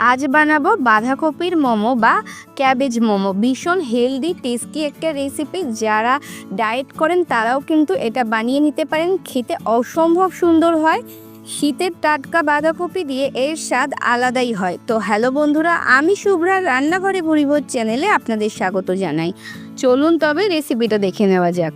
আজ বানাবো বাঁধাকপির মোমো বা ক্যাবেজ মোমো। ভীষণ হেলদি টেস্টি একটা রেসিপি। যারা ডায়েট করেন তারাও কিন্তু এটা বানিয়ে নিতে পারেন। খেতে অসম্ভব সুন্দর হয়। শীতের টাটকা বাঁধাকপি দিয়ে এর স্বাদ আলাদাই হয়। তো হ্যালো বন্ধুরা, আমি শুভ্রা রান্নাঘরে ভুরিভোজ চ্যানেলে আপনাদের স্বাগত জানাই। চলুন তবে রেসিপিটা দেখে নেওয়া যাক।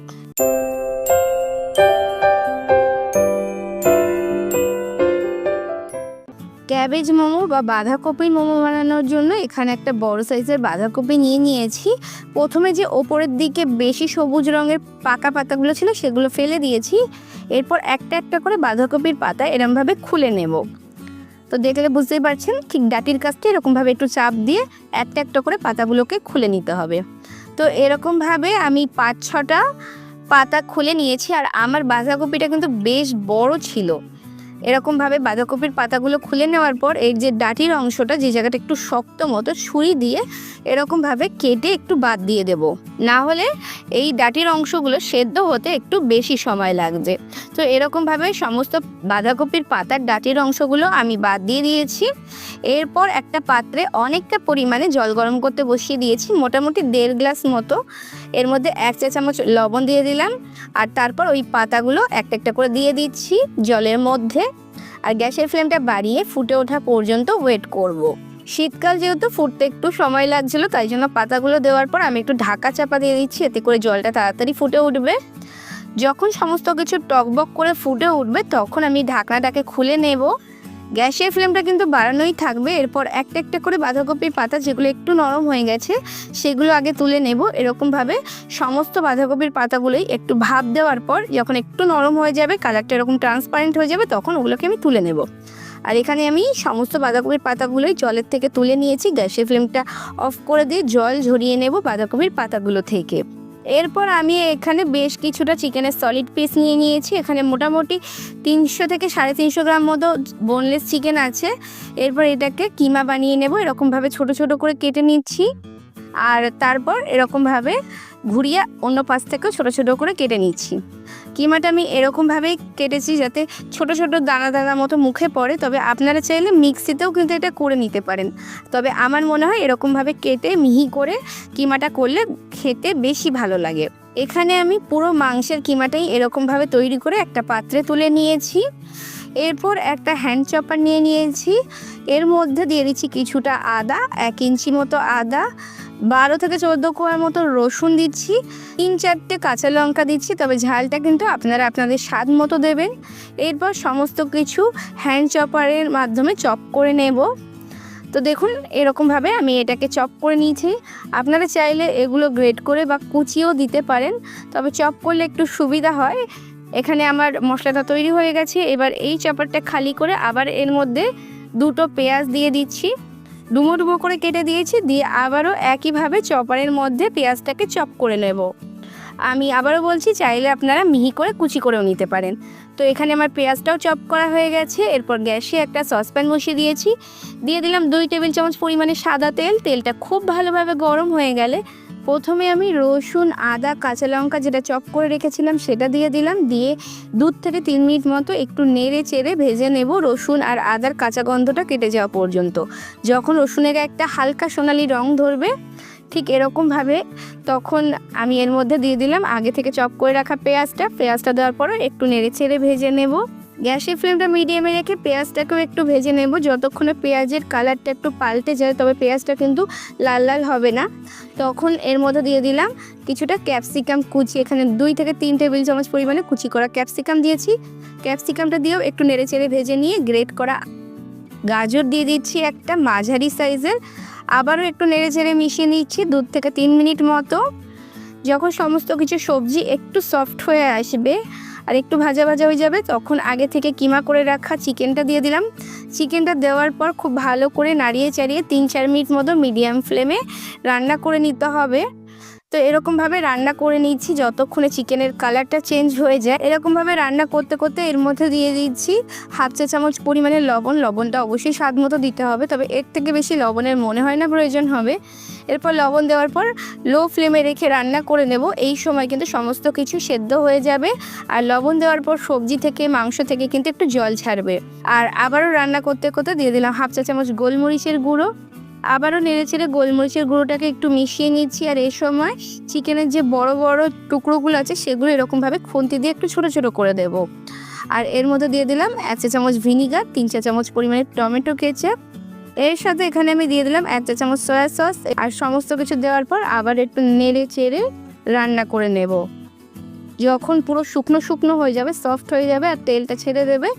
ক্যাবেজ মোমো বা বাঁধাকপির মোমো বানানোর জন্য এখানে একটা বড় সাইজের বাঁধাকপি নিয়েছি। প্রথমে যে ওপরের দিকে বেশি সবুজ রঙের পাকা পাতাগুলো ছিল সেগুলো ফেলে দিয়েছি। এরপর একটা একটা করে বাঁধাকপির পাতা এরমভাবে খুলে নেব। তো দেখলে বুঝতেই পারছেন, ঠিক ডাটির কাছটা এরকমভাবে একটু চাপ দিয়ে একটা একটা করে পাতাগুলোকে খুলে নিতে হবে। তো এরকমভাবে আমি 5-6টা পাতা খুলে নিয়েছি। আর আমার বাঁধাকপিটা কিন্তু বেশ বড় ছিল। এরকমভাবে বাঁধাকপির পাতাগুলো খুলে নেওয়ার পর এই যে ডাটির অংশটা, যে জায়গাটা একটু শক্ত মতো, ছুরি দিয়ে এরকমভাবে কেটে একটু বাদ দিয়ে দেব। না হলে এই ডাটির অংশগুলো সেদ্ধ হতে একটু বেশি সময় লাগবে। তো এরকমভাবে সমস্ত বাঁধাকপির পাতার ডাটির অংশগুলো আমি বাদ দিয়ে দিয়েছি। এরপর একটা পাত্রে অনেকটা পরিমাণে জল গরম করতে বসিয়ে দিয়েছি, মোটামুটি 1.5 গ্লাস মতো। এর মধ্যে 1 চা চামচ লবণ দিয়ে দিলাম। আর তারপর ওই পাতাগুলো একটা একটা করে দিয়ে দিচ্ছি জলের মধ্যে। আর গ্যাসের ফ্লেমটা বাড়িয়ে ফুটে ওঠা পর্যন্ত ওয়েট করব। শীতকাল যেহেতু ফুটতে একটু সময় লাগছিল, তাই জন্য পাতাগুলো দেওয়ার পর আমি একটু ঢাকা চাপা দিয়ে দিচ্ছি, এতে করে জলটা তাড়াতাড়ি ফুটে উঠবে। যখন সমস্ত কিছু টকবক করে ফুটে উঠবে তখন আমি ঢাকনাটাকে খুলে নেব। গ্যাসের ফ্লেমটা কিন্তু বাড়ানোই থাকবে। এরপর একটা একটা করে বাঁধাকপির পাতা যেগুলো একটু নরম হয়ে গেছে সেগুলো আগে তুলে নেব। এরকমভাবে সমস্ত বাঁধাকপির পাতাগুলোই একটু ভাপ দেওয়ার পর যখন একটু নরম হয়ে যাবে, কালারটা এরকম ট্রান্সপারেন্ট হয়ে যাবে, তখন ওগুলোকে আমি তুলে নেব। আর এখানে আমি সমস্ত বাঁধাকপির পাতাগুলোই জলের থেকে তুলে নিয়েছি। গ্যাসের ফ্লেমটা অফ করে দিয়ে জল ঝরিয়ে নেব বাঁধাকপির পাতাগুলো থেকে। এরপর আমি এখানে বেশ কিছুটা চিকেনের সলিড পিস নিয়েছি। এখানে মোটামুটি 300 থেকে 350 গ্রাম মতো বোনলেস চিকেন আছে। এরপর এটাকে কিমা বানিয়ে নেব। এরকমভাবে ছোট ছোট করে কেটে নিচ্ছি। আর তারপর এরকমভাবে ঘুরিয়ে অন্য পাশ থেকেও ছোট ছোট করে কেটে নিচ্ছি। কিমাটা আমি এরকমভাবেই কেটেছি যাতে ছোট ছোট দানা দানা মতো মুখে পড়ে। তবে আপনারা চাইলে মিক্সিতেও কিন্তু এটা করে নিতে পারেন। তবে আমার মনে হয় এরকমভাবে কেটে মিহি করে কিমাটা করলে খেতে বেশি ভালো লাগে। এখানে আমি পুরো মাংসের কিমাটাই এরকমভাবে তৈরি করে একটা পাত্রে তুলে নিয়েছি। এরপর একটা হ্যান্ড চপার নিয়েছি। এর মধ্যে দিয়ে দিচ্ছি কিছুটা আদা, 1 ইঞ্চি মতো আদা, 12 থেকে 14 কোয়া মতো রসুন দিচ্ছি, 3-4টে কাঁচা লঙ্কা দিচ্ছি। তবে ঝালটা কিন্তু আপনারা আপনাদের স্বাদ মতো দেবেন। এরপর সমস্ত কিছু হ্যান্ড চপারের মাধ্যমে চপ করে নেব। তো দেখুন এরকমভাবে আমি এটাকে চপ করে নিয়েছি। আপনারা চাইলে এগুলো গ্রেট করে বা কুচিও দিতে পারেন, তবে চপ করলে একটু সুবিধা হয়। এখানে আমার মশলাটা তৈরি হয়ে গেছে। এবার এই চপারটা খালি করে আবার এর মধ্যে 2টো পেঁয়াজ দিয়ে দিচ্ছি। ডুমো ডুমো করে কেটে দিয়েছি। দিয়ে আবারও একইভাবে চপারের মধ্যে পেঁয়াজটাকে চপ করে নেব। আমি আবারও বলছি, চাইলে আপনারা মিহি করে কুচি করেও নিতে পারেন। তো এখানে আমার পেঁয়াজটাও চপ করা হয়ে গেছে। এরপর গ্যাসে একটা সসপ্যান বসিয়ে দিয়েছি। দিয়ে দিলাম 2 টেবিল চামচ পরিমাণে সাদা তেল। তেলটা খুব ভালোভাবে গরম হয়ে গেলে প্রথমে আমি রসুন, আদা, কাঁচা লঙ্কা যেটা চপ করে রেখেছিলাম সেটা দিয়ে দিলাম। দিয়ে 2 থেকে 3 মিনিট মতো একটু নেড়ে চেড়ে ভেজে নেব, রসুন আর আদার কাঁচা গন্ধটা কেটে যাওয়া পর্যন্ত। যখন রসুনের একটা হালকা সোনালি রং ধরবে ঠিক এরকমভাবে, তখন আমি এর মধ্যে দিয়ে দিলাম আগে থেকে চপ করে রাখা পেঁয়াজটা দেওয়ার পরে একটু নেড়ে চেড়ে ভেজে নেব। গ্যাসের ফ্লেমটা মিডিয়ামে রেখে পেঁয়াজটাকেও একটু ভেজে নেব যতক্ষণে পেঁয়াজের কালারটা একটু পাল্টে যায়। তবে পেঁয়াজটা কিন্তু লাল লাল হবে না। তখন এর মধ্যে দিয়ে দিলাম কিছুটা ক্যাপসিকাম কুচি। এখানে 2 থেকে 3 টেবিল চামচ পরিমাণে কুচি করা ক্যাপসিকাম দিয়েছি। ক্যাপসিকামটা দিয়েও একটু নেড়ে চেড়ে ভেজে নিয়ে গ্রেট করা গাজর দিয়ে দিচ্ছি একটা মাঝারি সাইজের। আবারও একটু নেড়ে চেড়ে মিশিয়ে নিচ্ছি 2 থেকে 3 মিনিট মতো। যখন সমস্ত কিছু সবজি একটু সফট হয়ে আসবে আর একটু ভাজা ভাজা হয়ে যাবে, তখন আগে থেকে কিমা করে রাখা চিকেনটা দিয়ে দিলাম। চিকেনটা দেওয়ার পর খুব ভালো করে নাড়িয়ে চাড়িয়ে 3-4 মিনিট মতো মিডিয়াম ফ্লেমে রান্না করে নিতে হবে। তো এরকমভাবে রান্না করে নিচ্ছি যতক্ষণে চিকেনের কালারটা চেঞ্জ হয়ে যায়। এরকমভাবে রান্না করতে করতে এর মধ্যে দিয়ে দিচ্ছি হাফ চা চামচ পরিমাণে লবণ। লবণটা অবশ্যই স্বাদ মতো দিতে হবে, তবে এর থেকে বেশি লবণের মনে হয় না প্রয়োজন হবে। এরপর লবণ দেওয়ার পর লো ফ্লেমে রেখে রান্না করে নেব। এই সময় কিন্তু সমস্ত কিছু সেদ্ধ হয়ে যাবে, আর লবণ দেওয়ার পর সবজি থেকে মাংস থেকে কিন্তু একটু জল ছাড়বে। আর আবারও রান্না করতে করতে দিয়ে দিলাম হাফ চা চামচ গোলমরিচের গুঁড়ো। আবারও নেড়েচেড়ে গোলমরিচের গুঁড়োটাকে একটু মিশিয়ে নিচ্ছি। আর এই সময় চিকেনের যে বড় বড় টুকরোগুলো আছে সেগুলো এরকমভাবে খুন্তি দিয়ে একটু ছোট ছোট করে দেব। আর এর মধ্যে দিয়ে দিলাম 1 চা চামচ ভিনিগার, 3 চা চামচ পরিমাণে টমেটো কেচাপ। এর সাথে এখানে আমি দিয়ে দিলাম 1 চা চামচ সয়া সস। আর সমস্ত কিছু দেওয়ার পর আবার একটু নেড়ে চেড়ে রান্না করে নেব। যখন পুরো শুকনো শুকনো হয়ে যাবে, সফট হয়ে যাবে আর তেলটা ছেড়ে দেবে,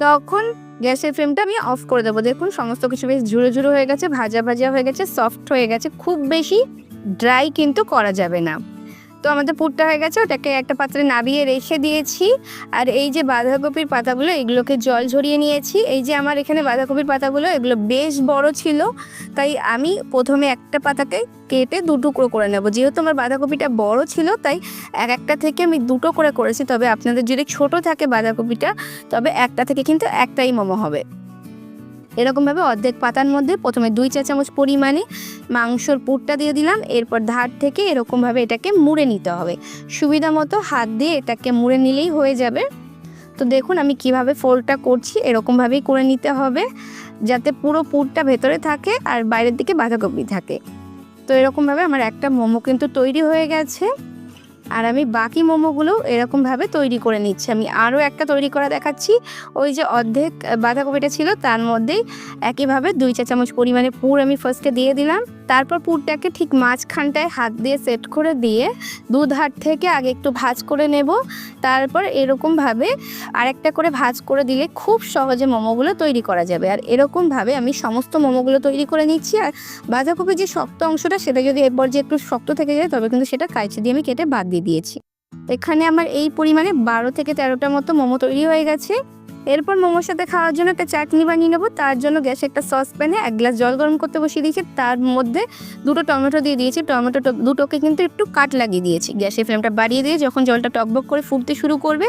তখন গ্যাসের ফ্লেমটা আমি অফ করে দেবো। দেখুন সমস্ত কিছু বেশ ঝুড়ো ঝুড়ো হয়ে গেছে, ভাজা ভাজা হয়ে গেছে, সফট হয়ে গেছে। খুব বেশি ড্রাই কিন্তু করা যাবে না। তো আমাদের পুরটা হয়ে গেছে, ওটাকে একটা পাত্রে নামিয়ে রেখে দিয়েছি। আর এই যে বাঁধাকপির পাতাগুলো, এগুলোকে জল ঝরিয়ে নিয়েছি। এই যে আমার এখানে বাঁধাকপির পাতাগুলো, এগুলো বেশ বড় ছিল, তাই আমি প্রথমে একটা পাতাকে কেটে 2 টুকরো করে নেব। যেহেতু আমার বাঁধাকপিটা বড় ছিল, তাই একটা থেকে আমি 2টো করে করেছি। তবে আপনাদের যদি ছোট থাকে বাঁধাকপিটা, তবে একটা থেকে কিন্তু একটাই মোমো হবে। এরকমভাবে অর্ধেক পাতার মধ্যে প্রথমে 2 চা চামচ পরিমাণে মাংসর পুরটা দিয়ে দিলাম। এরপর ধার থেকে এরকমভাবে এটাকে মুড়ে নিতে হবে। সুবিধা মতো হাত দিয়ে এটাকে মুড়ে নিলেই হয়ে যাবে। তো দেখুন আমি কিভাবে ফোল্ডটা করছি, এরকমভাবেই করে নিতে হবে যাতে পুরো পুরটা ভেতরে থাকে আর বাইরের দিকে বাঁধাকপি থাকে। তো এরকমভাবে আমার একটা মোমো কিন্তু তৈরি হয়ে গেছে। আর আমি বাকি মোমোগুলো এরকমভাবে তৈরি করে নিচ্ছি। আমি আরও একটা তৈরি করা দেখাচ্ছি। ওই যে অর্ধেক বাঁধাকপিটা ছিল তার মধ্যেই একইভাবে 2 চা চামচ পরিমাণে পুর আমি ফার্স্টে দিয়ে দিলাম। তারপর পুরটাকে ঠিক মাঝখানটায় হাত দিয়ে সেট করে দিয়ে দুধার থেকে আগে একটু ভাঁজ করে নেব। তারপর এরকমভাবে আরেকটা করে ভাঁজ করে দিলে খুব সহজে মোমোগুলো তৈরি করা যাবে। আর এরকমভাবে আমি সমস্ত মোমোগুলো তৈরি করে নিচ্ছি। আর বাঁধাকপির যে শক্ত অংশটা, সেটা যদি এরপর যে একটু শক্ত থেকে যায়, তবে কিন্তু সেটা কাঁচি দিয়ে আমি কেটে বাদ দিয়ে দিয়েছি। এখানে আমার এই পরিমাণে 12 থেকে 13টা মতো মোমো তৈরি হয়ে গেছে। এরপর মোমোর সাথে খাওয়ার জন্য একটা চাটনি বানিয়ে নেবো। তার জন্য গ্যাসে একটা সসপ্যানে 1 গ্লাস জল গরম করতে বসিয়ে দিয়েছি। তার মধ্যে 2টো টমেটো দিয়ে দিয়েছি। টমেটো দুটোকে কিন্তু একটু কাট লাগিয়ে দিয়েছি। গ্যাসের ফ্লেমটা বাড়িয়ে দিয়ে যখন জলটা টকবক করে ফুটতে শুরু করবে,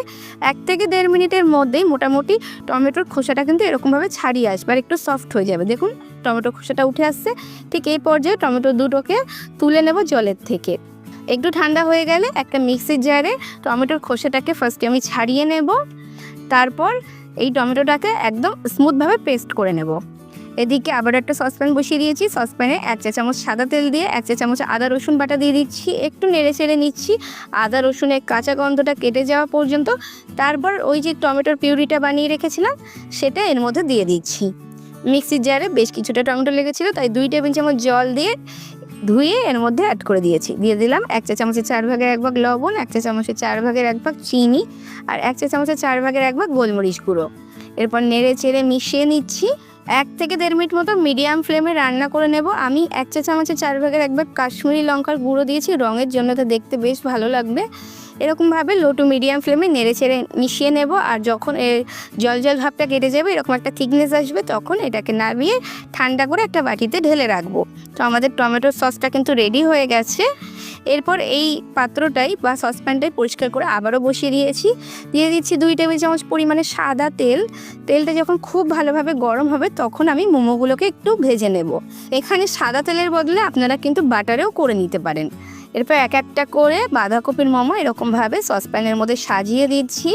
1 থেকে 1.5 মিনিটের মধ্যেই মোটামুটি টমেটোর খোসাটা কিন্তু এরকমভাবে ছাড়িয়ে আসবে আর একটু সফট হয়ে যাবে। দেখুন টমেটোর খোসাটা উঠে আসছে। ঠিক এই পর্যায়ে টমেটো দুটোকে তুলে নেব জলের থেকে। একটু ঠান্ডা হয়ে গেলে একটা মিক্সির জারে টমেটোর খোসাটাকে ফার্স্টে আমি ছাড়িয়ে নেব। তারপর এই টমেটোটাকে একদম স্মুথভাবে পেস্ট করে নেব। এদিকে আবার একটা সসপ্যান বসিয়ে দিয়েছি। সসপ্যানে 1 চা চামচ সাদা তেল দিয়ে 1 চা চামচ আদা রসুন বাটা দিয়ে দিচ্ছি। একটু নেড়ে চেড়ে নিচ্ছি আদা রসুনের কাঁচা গন্ধটা কেটে যাওয়া পর্যন্ত। তারপর ওই যে টমেটোর পিউরিটা বানিয়ে রেখেছিলাম সেটা এর মধ্যে দিয়ে দিচ্ছি। মিক্সির জারে বেশ কিছুটা টমেটো লেগেছিল, তাই 2 টেবিল চামচ জল দিয়ে ধুয়ে এর মধ্যে অ্যাড করে দিয়েছি। দিয়ে দিলাম 1 চা চামচের 4 ভাগের 1 ভাগ লবণ, 1 চা চামচের 4 ভাগের 1 ভাগ চিনি আর 1 চা চামচের 4 ভাগের 1 ভাগ গোলমরিচ গুঁড়ো। এরপর নেড়ে চেড়ে মিশিয়ে নিচ্ছি। 1 থেকে 1.5 মিনিট মতো মিডিয়াম ফ্লেমে রান্না করে নেব। আমি 1 চা চামচের 4 ভাগের 1 ভাগ কাশ্মীরি লঙ্কার গুঁড়ো দিয়েছি রঙের জন্য, তো দেখতে বেশ ভালো লাগবে। এরকমভাবে লো টু মিডিয়াম ফ্লেমে নেড়ে চেড়ে মিশিয়ে নেব। আর যখন এর জল জল ভাবটা কেটে যাবে, এরকম একটা থিকনেস আসবে, তখন এটাকে নামিয়ে ঠান্ডা করে একটা বাটিতে ঢেলে রাখবো। তো আমাদের টমেটোর সসটা কিন্তু রেডি হয়ে গেছে। এরপর এই পাত্রটাই বা সসপ্যানটাই পরিষ্কার করে আবারও বসিয়ে দিয়েছি। দিয়ে দিচ্ছি 2 টেবিল চামচ পরিমাণে সাদা তেল। তেলটা যখন খুব ভালোভাবে গরম হবে, তখন আমি মোমোগুলোকে একটু ভেজে নেব। এখানে সাদা তেলের বদলে আপনারা কিন্তু বাটারেও করে নিতে পারেন। এরপর এক একটা করে বাঁধাকপির মোমো এরকমভাবে সসপ্যানের মধ্যে সাজিয়ে দিচ্ছি।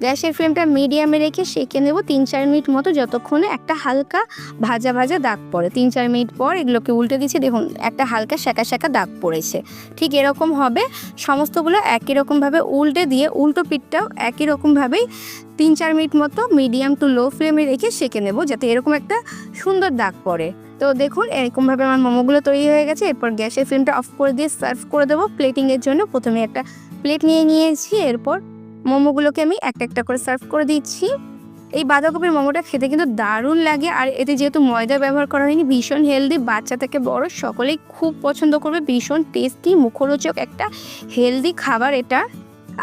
গ্যাসের ফ্লেমটা মিডিয়ামে রেখে সেঁকে নেব 3-4 মিনিট মতো, যতক্ষণে একটা হালকা ভাজা ভাজা দাগ পড়ে। 3-4 মিনিট পর এগুলোকে উল্টে দিচ্ছি। দেখুন একটা হালকা শাঁকা শাঁকা দাগ পড়েছে। ঠিক এরকম হবে। সমস্তগুলো একই রকমভাবে উল্টে দিয়ে উল্টো পিঠটাও একই রকমভাবেই 3-4 মিনিট মতো মিডিয়াম টু লো ফ্লেমে রেখে সেঁকে নেব, যাতে এরকম একটা সুন্দর দাগ পড়ে। তো দেখুন এরকমভাবে আমার মোমোগুলো তৈরি হয়ে গেছে। এরপর গ্যাসের ফ্লেমটা অফ করে দিয়ে সার্ভ করে দেবো। প্লেটিংয়ের জন্য প্রথমে একটা প্লেট নিয়ে নিয়েছি। এরপর মোমোগুলোকে আমি একটা একটা করে সার্ভ করে দিচ্ছি। এই বাঁধাকপির মোমোটা খেতে কিন্তু দারুণ লাগে। আর এতে যেহেতু ময়দা ব্যবহার করা হয়নি, ভীষণ হেলদি, বাচ্চা থেকে বড় সকলেই খুব পছন্দ করবে। ভীষণ টেস্টি, মুখরোচক একটা হেলদি খাবার এটা।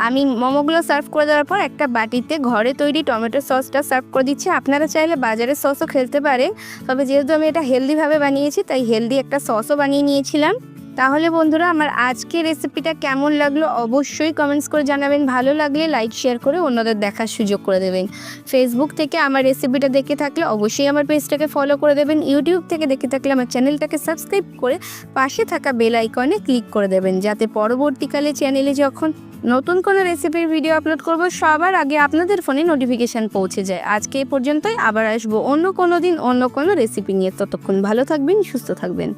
আমি মোমোগুলো সার্ভ করে দেওয়ার পর একটা বাটিতে ঘরে তৈরি টমেটো সসটা সার্ভ করে দিচ্ছি। আপনারা চাইলে বাজারের সসও খেলতে পারেন, তবে যেহেতু আমি এটা হেলদিভাবে বানিয়েছি, তাই হেলদি একটা সসও বানিয়ে নিয়েছিলাম। তাহলে বন্ধুরা আমার আজকের রেসিপিটা কেমন লাগলো অবশ্যই কমেন্টস করে জানাবেন। ভালো লাগলে লাইক শেয়ার করে অন্যদের দেখার সুযোগ করে দেবেন। ফেসবুক থেকে আমার রেসিপিটা দেখে থাকলে অবশ্যই আমার পেজটাকে ফলো করে দেবেন। ইউটিউব থেকে দেখে থাকলে আমার চ্যানেলটাকে সাবস্ক্রাইব করে পাশে থাকা বেল আইকনে ক্লিক করে দেবেন, যাতে পরবর্তীকালে চ্যানেলে যখন নতুন কোনো রেসিপির ভিডিও আপলোড করব সবার আগে আপনাদের ফোনে নোটিফিকেশান পৌঁছে যায়। আজকে এই পর্যন্তই, আবার আসবো অন্য কোনো দিন অন্য কোনো রেসিপি নিয়ে। ততক্ষণ ভালো থাকবেন, সুস্থ থাকবেন।